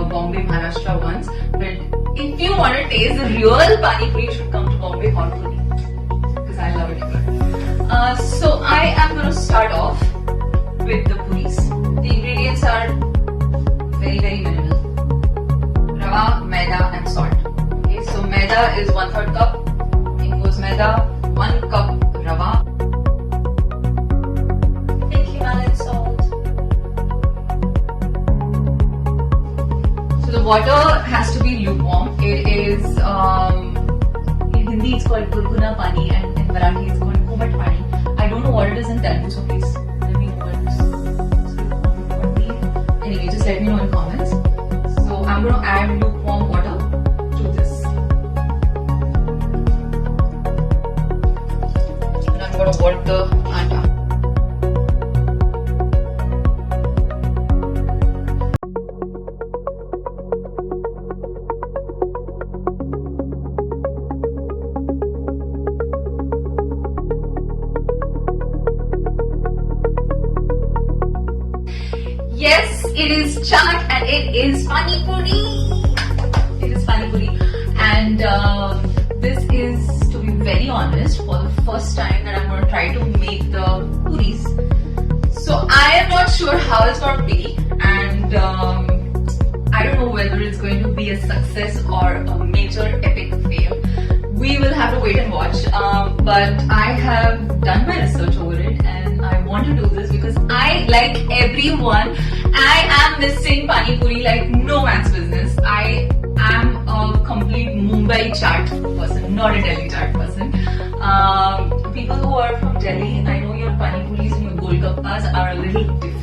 Bombay, Maharashtra once. But if you want to taste the real Pani Puri, you should come to Bombay or Pune, because I love it here. So I am going to start off with the puris. The ingredients are very, very minimal. Rava, maida and salt. Okay, so maida is 1/3 cup. In goes maida, 1 cup rava. Himalayan salt. So the water has to be lukewarm. It is in Hindi it's called gurguna pani and in Marathi it's called komat pani. I don't know what it is in Telugu, so please let me know what it is. Anyway, just let me know in comments. So I'm going to add lukewarm water to this. And I'm going to work the atta. Yes, it is chaat and it is Pani Puri. It is Pani Puri, and this is, to be very honest, for the first time that I'm going to try to make the puris. So I am not sure how it's going to be, and I don't know whether it's going to be a success or a major epic fail. We will have to wait and watch. But I have done my research over it, and I want to do this because I, like everyone, I am missing Pani Puri like no man's business. I am a complete Mumbai chaat person, not a Delhi chaat person. People who are from Delhi, I know your Pani Puris and your golgappas are a little different.